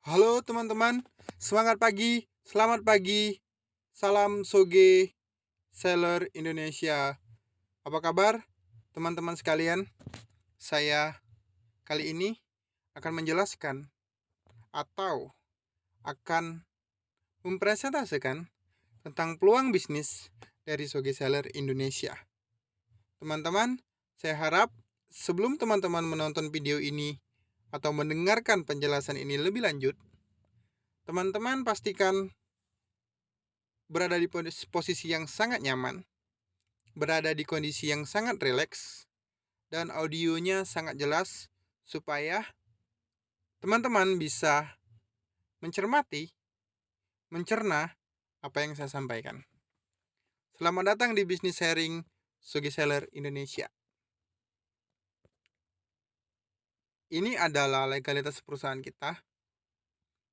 Halo teman-teman, semangat pagi, selamat pagi, salam Soge Seller Indonesia. Apa kabar teman-teman sekalian? Saya kali ini akan menjelaskan atau akan mempresentasikan tentang peluang bisnis dari Soge Seller Indonesia. Teman-teman, saya harap sebelum teman-teman menonton video ini atau mendengarkan penjelasan ini lebih lanjut, teman-teman pastikan berada di posisi yang sangat nyaman, berada di kondisi yang sangat rileks, dan audionya sangat jelas supaya teman-teman bisa mencermati, mencerna apa yang saya sampaikan. Selamat datang di Business Sharing Sugi Seller Indonesia. Ini adalah legalitas perusahaan kita,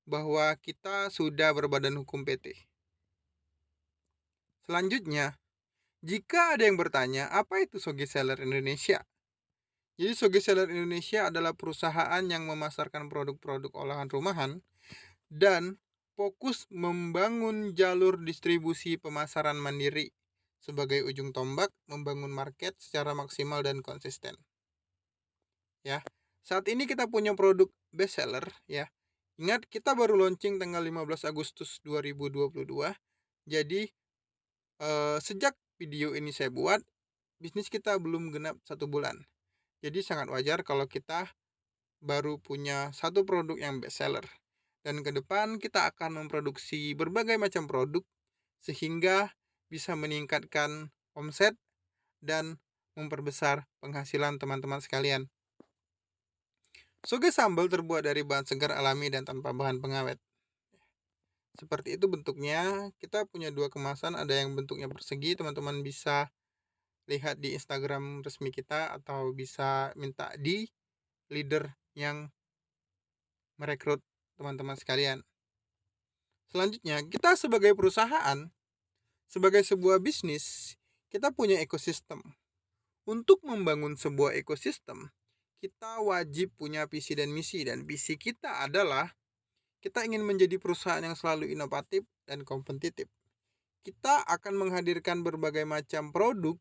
bahwa kita sudah berbadan hukum PT. Selanjutnya, jika ada yang bertanya, apa itu Sogi Seller Indonesia? Jadi Sogi Seller Indonesia adalah perusahaan yang memasarkan produk-produk olahan rumahan dan fokus membangun jalur distribusi pemasaran mandiri sebagai ujung tombak membangun market secara maksimal dan konsisten. Ya. Saat ini kita punya produk best seller ya. Ingat, kita baru launching tanggal 15 Agustus 2022. Jadi sejak video ini saya buat, bisnis kita belum genap 1 bulan. Jadi sangat wajar kalau kita baru punya satu produk yang best seller. Dan ke depan kita akan memproduksi berbagai macam produk sehingga bisa meningkatkan omset dan memperbesar penghasilan teman-teman sekalian. Soge sambal terbuat dari bahan segar alami dan tanpa bahan pengawet. Seperti itu bentuknya. Kita punya 2 kemasan, ada yang bentuknya persegi, teman-teman bisa lihat di Instagram resmi kita atau bisa minta di leader yang merekrut teman-teman sekalian. Selanjutnya, kita sebagai perusahaan, sebagai sebuah bisnis, kita punya ekosistem. Untuk membangun sebuah ekosistem, kita wajib punya visi dan misi, dan visi kita adalah kita ingin menjadi perusahaan yang selalu inovatif dan kompetitif. Kita akan menghadirkan berbagai macam produk,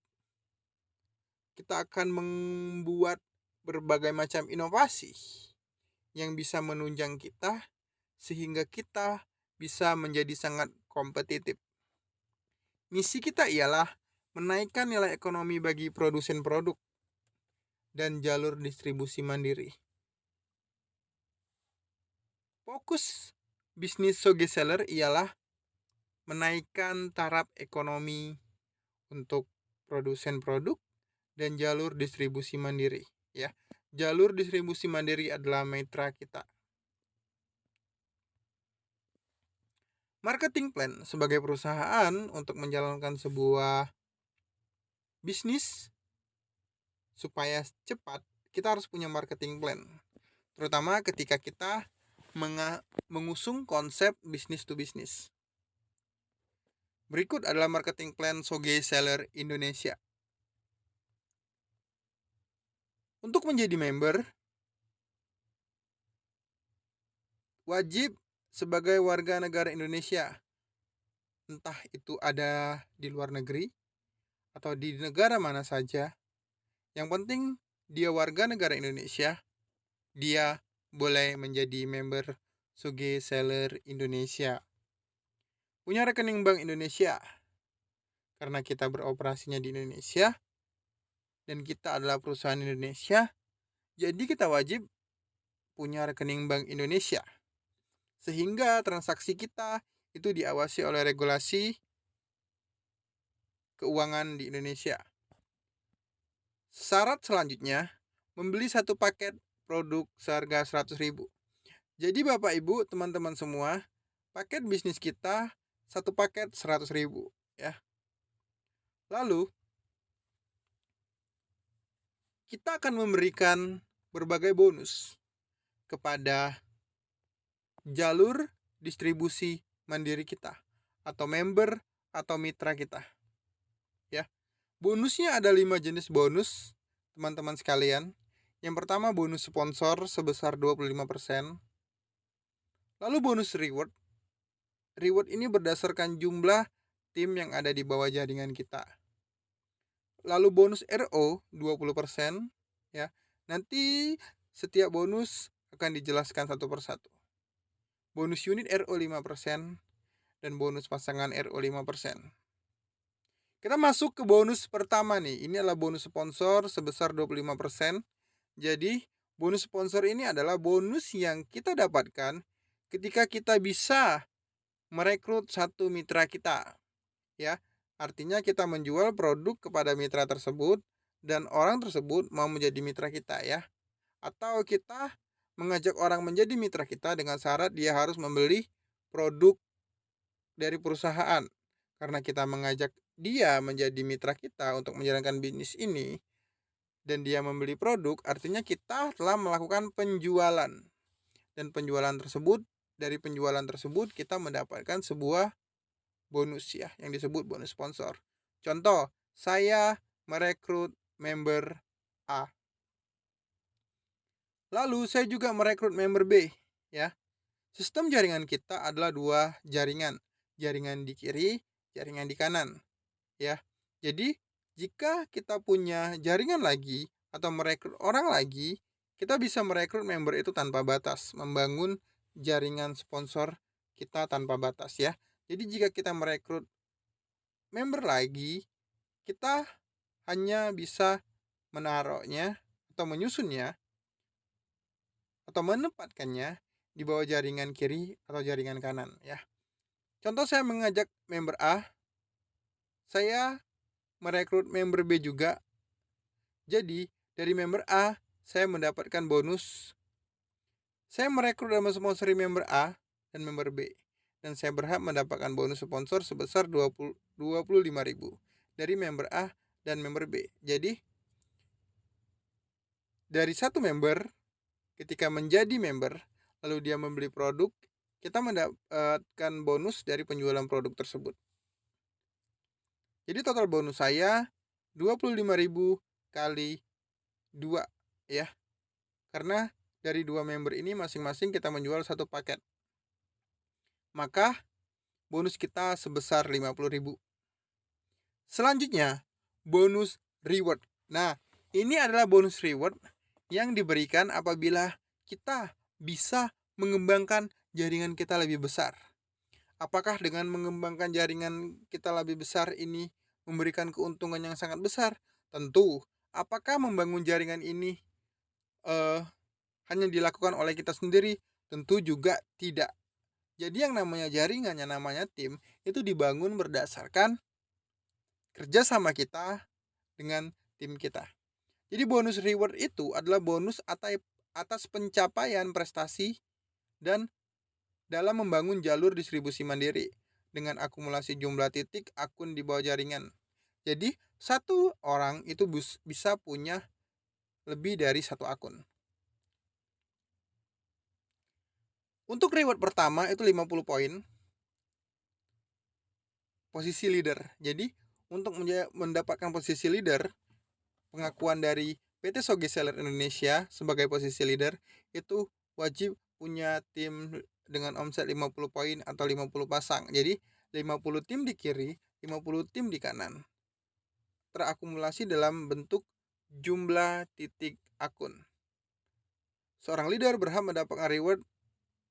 kita akan membuat berbagai macam inovasi yang bisa menunjang kita sehingga kita bisa menjadi sangat kompetitif. Misi kita ialah menaikkan nilai ekonomi bagi produsen produk dan jalur distribusi mandiri. Fokus bisnis Soge Seller ialah menaikkan taraf ekonomi untuk produsen produk dan jalur distribusi mandiri. Ya, jalur distribusi mandiri adalah mitra kita. Marketing plan sebagai perusahaan untuk menjalankan sebuah bisnis supaya cepat, kita harus punya marketing plan. Terutama ketika kita mengusung konsep bisnis to bisnis. Berikut adalah marketing plan Soge Seller Indonesia. Untuk menjadi member, wajib sebagai warga negara Indonesia, entah itu ada di luar negeri atau di negara mana saja. Yang penting dia warga negara Indonesia, dia boleh menjadi member Soge Seller Indonesia. Punya rekening Bank Indonesia, karena kita beroperasinya di Indonesia dan kita adalah perusahaan Indonesia, jadi kita wajib punya rekening Bank Indonesia. Sehingga transaksi kita itu diawasi oleh regulasi keuangan di Indonesia. Syarat selanjutnya, membeli satu paket produk seharga 100.000. Jadi Bapak Ibu, teman-teman semua, paket bisnis kita satu paket 100.000 ya. Lalu kita akan memberikan berbagai bonus kepada jalur distribusi mandiri kita atau member atau mitra kita. Ya. Bonusnya ada 5 jenis bonus, teman-teman sekalian. Yang pertama bonus sponsor sebesar 25%. Lalu bonus reward. Reward ini berdasarkan jumlah tim yang ada di bawah jaringan kita. Lalu bonus RO 20%, ya. Nanti setiap bonus akan dijelaskan satu persatu. Bonus unit RO 5% dan bonus pasangan RO 5%. Kita masuk ke bonus pertama nih. Ini adalah bonus sponsor sebesar 25%. Jadi, bonus sponsor ini adalah bonus yang kita dapatkan ketika kita bisa merekrut satu mitra kita, ya. Artinya kita menjual produk kepada mitra tersebut dan orang tersebut mau menjadi mitra kita, ya. Atau kita mengajak orang menjadi mitra kita dengan syarat dia harus membeli produk dari perusahaan. Karena kita mengajak dia menjadi mitra kita untuk menjalankan bisnis ini dan dia membeli produk, artinya kita telah melakukan penjualan. Dan dari penjualan tersebut kita mendapatkan sebuah bonus, ya, yang disebut bonus sponsor. Contoh, saya merekrut member A. Lalu saya juga merekrut member B, ya. Sistem jaringan kita adalah 2 jaringan. Jaringan di kiri, jaringan di kanan, ya. Jadi, jika kita punya jaringan lagi atau merekrut orang lagi, kita bisa merekrut member itu tanpa batas, membangun jaringan sponsor kita tanpa batas, ya. Jadi jika kita merekrut member lagi, kita hanya bisa menaruhnya atau menyusunnya atau menempatkannya di bawah jaringan kiri atau jaringan kanan, ya. Contoh, saya mengajak member A, saya merekrut member B juga. Jadi, dari member A, saya mendapatkan bonus. Saya merekrut dan mensponsori member A dan member B. Dan saya berhak mendapatkan bonus sponsor sebesar 25.000 dari member A dan member B. Jadi, dari satu member, ketika menjadi member, lalu dia membeli produk, kita mendapatkan bonus dari penjualan produk tersebut. Jadi total bonus saya 25.000 kali 2, ya. Karena dari 2 member ini masing-masing kita menjual satu paket. Maka bonus kita sebesar 50.000. Selanjutnya, bonus reward. Nah, ini adalah bonus reward yang diberikan apabila kita bisa mengembangkan jaringan kita lebih besar. Apakah dengan mengembangkan jaringan kita lebih besar ini memberikan keuntungan yang sangat besar? Tentu. Apakah membangun jaringan ini hanya dilakukan oleh kita sendiri? Tentu juga tidak. Jadi yang namanya jaringan, yang namanya tim, itu dibangun berdasarkan kerjasama kita dengan tim kita. Jadi bonus reward itu adalah bonus atas pencapaian prestasi dan dalam membangun jalur distribusi mandiri dengan akumulasi jumlah titik akun di bawah jaringan. Jadi satu orang itu bisa punya lebih dari satu akun. Untuk reward pertama itu 50 poin. Posisi leader. Jadi untuk mendapatkan posisi leader, pengakuan dari PT Soge Seller Indonesia sebagai posisi leader, itu wajib punya tim dengan omset 50 poin atau 50 pasang. Jadi 50 tim di kiri, 50 tim di kanan. Terakumulasi dalam bentuk jumlah titik akun. Seorang leader berhak mendapatkan reward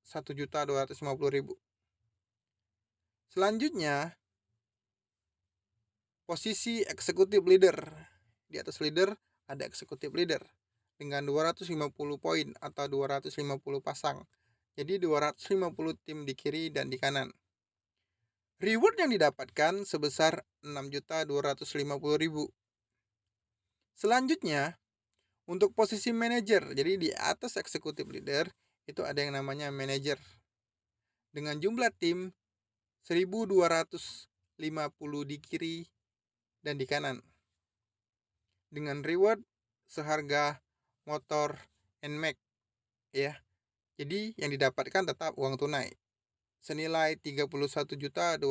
1.250.000. Selanjutnya, posisi eksekutif leader. Di atas leader ada eksekutif leader dengan 250 poin atau 250 pasang. Jadi 250 tim di kiri dan di kanan. Reward yang didapatkan sebesar 6.250.000. Selanjutnya, untuk posisi manajer. Jadi di atas eksekutif leader itu ada yang namanya manajer dengan jumlah tim 1.250 di kiri dan di kanan, dengan reward seharga motor NMAX, ya. Jadi yang didapatkan tetap uang tunai senilai 31.250.000.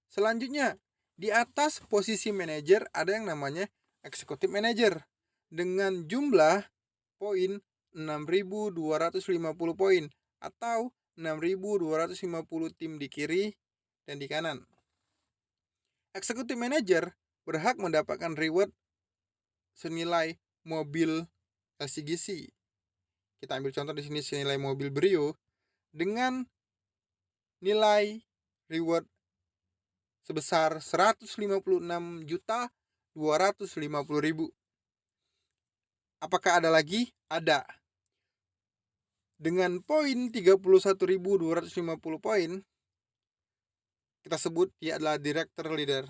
Selanjutnya, di atas posisi manajer ada yang namanya eksekutif manajer dengan jumlah poin 6.250 poin atau 6.250 tim di kiri dan di kanan. Executive Manager berhak mendapatkan reward senilai mobil LCGC. Kita ambil contoh di sini senilai mobil Brio dengan nilai reward sebesar 156.250.000. Apakah ada lagi? Ada. Dengan poin 31.250 poin, kita sebut dia adalah director leader.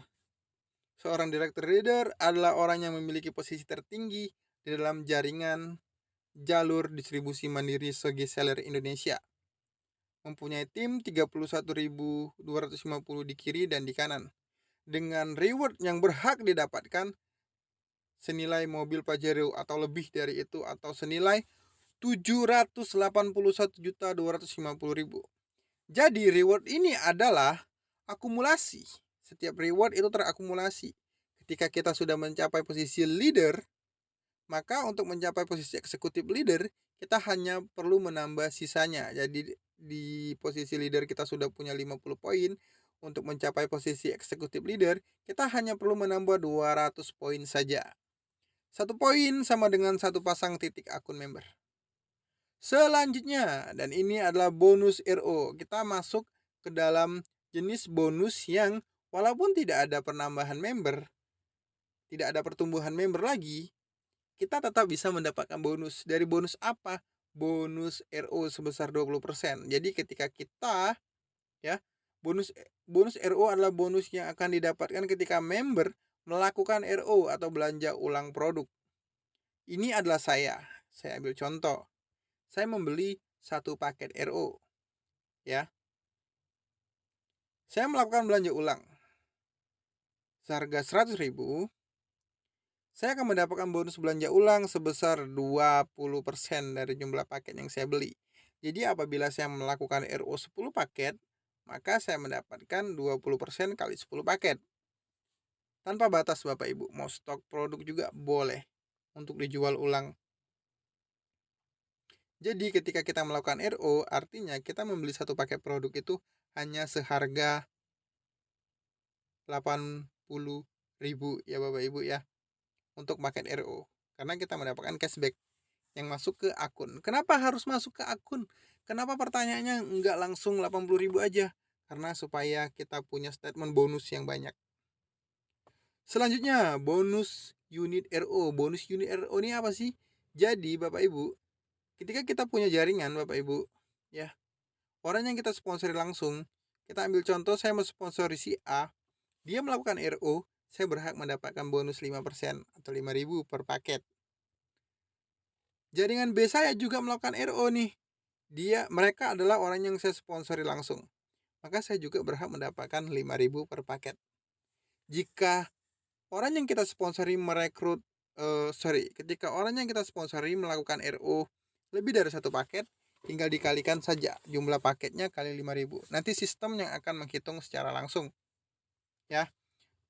Seorang director leader adalah orang yang memiliki posisi tertinggi di dalam jaringan jalur distribusi mandiri segi seller Indonesia. Mempunyai tim 31.250 di kiri dan di kanan. Dengan reward yang berhak didapatkan senilai mobil Pajero atau lebih dari itu atau senilai 781.250.000. Jadi reward ini adalah akumulasi. Setiap reward itu terakumulasi. Ketika kita sudah mencapai posisi leader, maka untuk mencapai posisi eksekutif leader, kita hanya perlu menambah sisanya. Jadi di posisi leader kita sudah punya 50 poin. Untuk mencapai posisi eksekutif leader, kita hanya perlu menambah 200 poin saja. 1 poin sama dengan 1 pasang titik akun member. Selanjutnya, dan ini adalah bonus RO. Kita masuk ke dalam jenis bonus yang walaupun tidak ada penambahan member, tidak ada pertumbuhan member lagi, kita tetap bisa mendapatkan bonus. Dari bonus apa? Bonus RO sebesar 20%. Jadi ketika kita bonus RO adalah bonus yang akan didapatkan ketika member melakukan RO atau belanja ulang produk. Ini adalah saya ambil contoh. Saya membeli 1 paket RO. Saya melakukan belanja ulang seharga 100.000. Saya akan mendapatkan bonus belanja ulang sebesar 20% dari jumlah paket yang saya beli. Jadi apabila saya melakukan RO 10 paket, maka saya mendapatkan 20% kali 10 paket. Tanpa batas Bapak Ibu, mau stok produk juga boleh untuk dijual ulang. Jadi ketika kita melakukan RO, artinya kita membeli 1 paket produk itu hanya seharga 80.000 ya Bapak Ibu ya, untuk paket RO. Karena kita mendapatkan cashback yang masuk ke akun. Kenapa harus masuk ke akun? Kenapa pertanyaannya enggak langsung 80.000 aja? Karena supaya kita punya statement bonus yang banyak. Selanjutnya, bonus unit RO. Bonus unit RO ini apa sih? Jadi Bapak Ibu, ketika kita punya jaringan Bapak Ibu, orang yang kita sponsori langsung, kita ambil contoh saya mensponsori si A, dia melakukan RO, saya berhak mendapatkan bonus 5% atau 5.000 per paket. Jaringan B saya juga melakukan RO nih. Mereka adalah orang yang saya sponsori langsung. Maka saya juga berhak mendapatkan 5.000 per paket. Jika orang yang kita sponsori ketika orang yang kita sponsori melakukan RO lebih dari 1 paket, tinggal dikalikan saja jumlah paketnya kali 5.000. Nanti sistem yang akan menghitung secara langsung.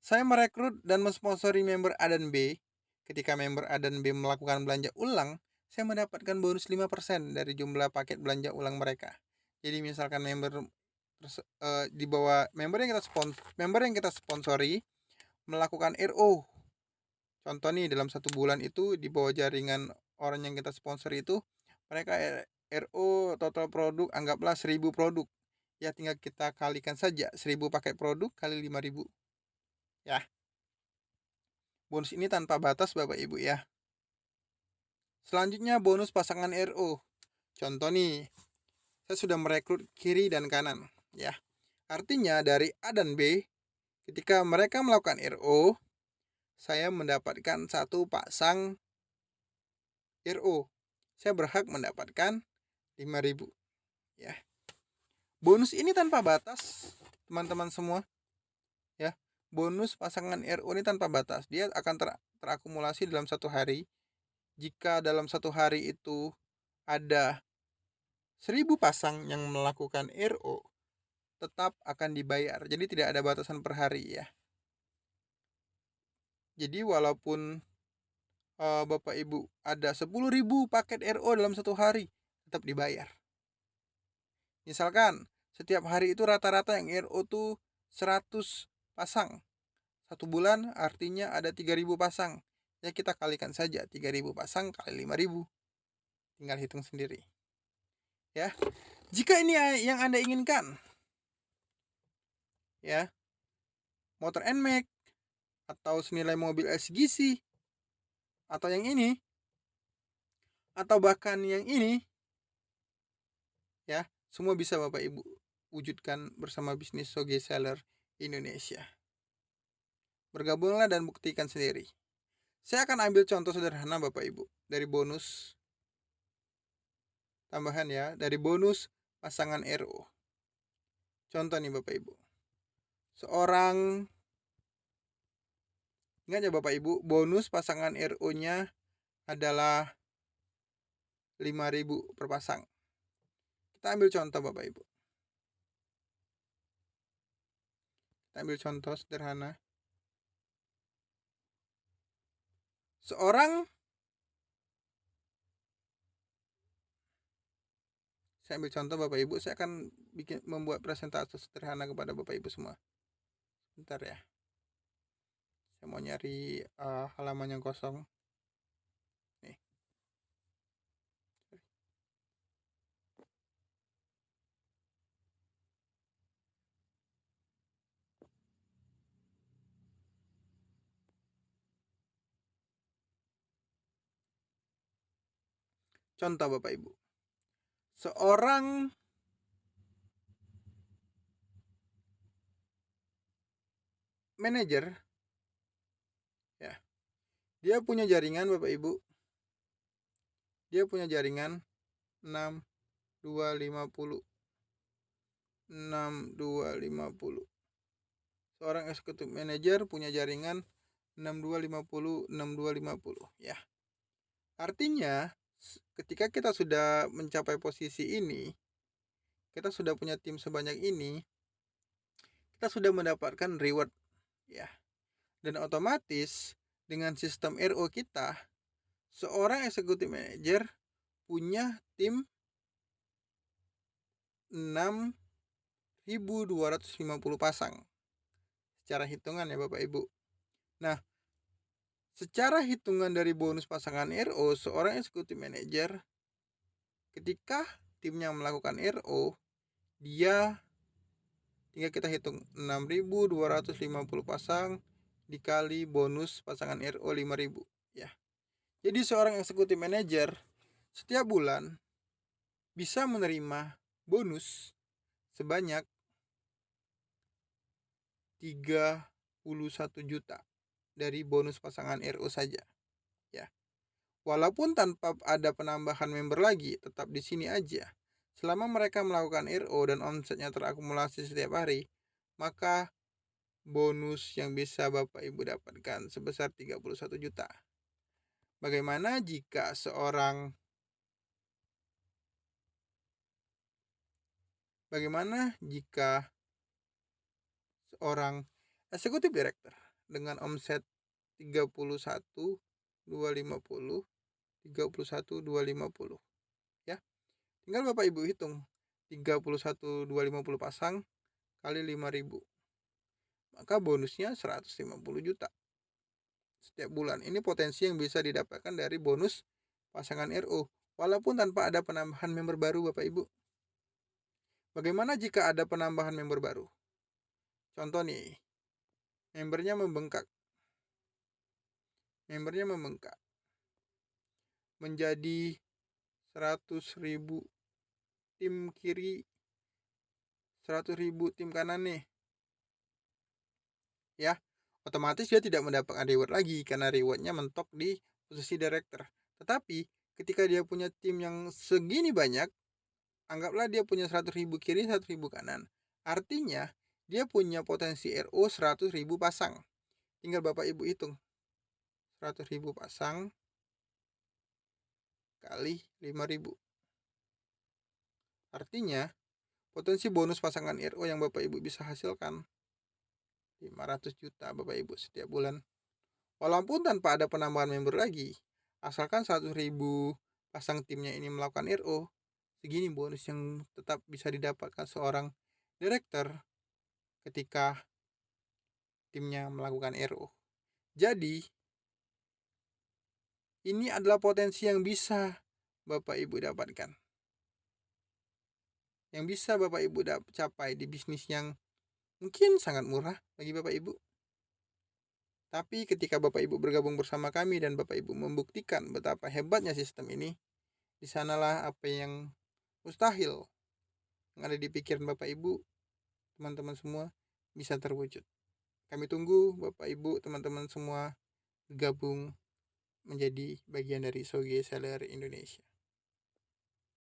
Saya merekrut dan mensponsori member A dan B. Ketika member A dan B melakukan belanja ulang, saya mendapatkan bonus 5% dari jumlah paket belanja ulang mereka. Jadi misalkan member di bawah member yang kita sponsori melakukan RO. Contoh nih, dalam 1 bulan itu di bawah jaringan orang yang kita sponsori itu, mereka RO total produk anggaplah 1.000 produk. Ya tinggal kita kalikan saja 1.000 paket produk kali 5.000. Bonus ini tanpa batas Bapak Ibu ya. Selanjutnya bonus pasangan RO. Contoh nih, saya sudah merekrut kiri dan kanan ya. Artinya dari A dan B, ketika mereka melakukan RO, saya mendapatkan 1 pasang RO. Saya berhak mendapatkan 5.000 ya. Bonus ini tanpa batas teman-teman semua ya. Bonus pasangan RO ini tanpa batas. Dia akan terakumulasi dalam 1 hari. Jika dalam 1 hari itu ada 1.000 pasang yang melakukan RO, tetap akan dibayar. Jadi tidak ada batasan per hari ya. Jadi walaupun Bapak Ibu ada 10.000 paket RO dalam 1 hari, tetap dibayar. Misalkan setiap hari itu rata-rata yang RO tuh 100 pasang. 1 bulan artinya ada 3.000 pasang. Ya kita kalikan saja 3.000 pasang kali 5.000. Tinggal hitung sendiri. Ya. Jika ini yang Anda inginkan, ya, motor NMAX atau senilai mobil SGC atau yang ini atau bahkan yang ini, ya, semua bisa Bapak Ibu wujudkan bersama bisnis Soge Seller Indonesia. Bergabunglah dan buktikan sendiri. Saya akan ambil contoh sederhana Bapak Ibu dari bonus tambahan, ya, dari bonus pasangan RO. Contoh nih Bapak Ibu. Seorang, ingat ya Bapak Ibu, bonus pasangan RO-nya adalah 5.000 per pasang. Kita ambil contoh Bapak Ibu. Kita ambil contoh sederhana. Saya ambil contoh Bapak Ibu, saya akan membuat presentasi sederhana kepada Bapak Ibu semua. Bentar ya. Saya mau nyari halaman yang kosong. Nih. Contoh Bapak Ibu. Seorang manajer, ya, dia punya jaringan Bapak Ibu. Dia punya jaringan 6250. Seorang eksekutif manajer punya jaringan 6250 ya. Artinya ketika kita sudah mencapai posisi ini, kita sudah punya tim sebanyak ini, kita sudah mendapatkan reward, ya. Dan otomatis dengan sistem RO kita, seorang eksekutif manager punya tim 6.250 pasang. Secara hitungan ya Bapak Ibu. Nah, secara hitungan dari bonus pasangan RO, seorang eksekutif manager ketika timnya melakukan RO, dia tinggal kita hitung 6.250 pasang dikali bonus pasangan RO 5.000, ya. Jadi seorang eksekutif manager setiap bulan bisa menerima bonus sebanyak 31 juta dari bonus pasangan RO saja, ya. Walaupun tanpa ada penambahan member lagi, tetap di sini aja. Selama mereka melakukan RO dan omsetnya terakumulasi setiap hari, maka bonus yang bisa Bapak Ibu dapatkan sebesar 31 juta. Bagaimana jika seorang eksekutif director dengan omset 31.250 ya. Tinggal Bapak Ibu hitung 31.250 pasang kali 5.000. Maka bonusnya 150 juta setiap bulan. Ini potensi yang bisa didapatkan dari bonus pasangan RO walaupun tanpa ada penambahan member baru Bapak Ibu. Bagaimana jika ada penambahan member baru? Contoh nih, membernya membengkak menjadi 100.000 tim kiri, 100.000 tim kanan nih, ya. Otomatis dia tidak mendapatkan reward lagi karena rewardnya mentok di posisi director. Tetapi ketika dia punya tim yang segini banyak, anggaplah dia punya 100.000 kiri, 100.000 kanan. Artinya dia punya potensi RO 100.000 pasang. Tinggal Bapak Ibu hitung 100.000 pasang kali 5.000. Artinya potensi bonus pasangan RO yang Bapak Ibu bisa hasilkan 500 juta Bapak Ibu setiap bulan. Walaupun tanpa ada penambahan member lagi, asalkan 100.000 pasang timnya ini melakukan RO, segini bonus yang tetap bisa didapatkan seorang direktur ketika timnya melakukan RO. Jadi, ini adalah potensi yang bisa Bapak Ibu dapatkan. Yang bisa Bapak Ibu capai di bisnis yang mungkin sangat murah bagi Bapak Ibu. Tapi ketika Bapak Ibu bergabung bersama kami dan Bapak Ibu membuktikan betapa hebatnya sistem ini, di sanalah apa yang mustahil yang ada di pikiran Bapak Ibu, teman-teman semua, bisa terwujud. Kami tunggu Bapak Ibu, teman-teman semua gabung menjadi bagian dari Soge Seller Indonesia.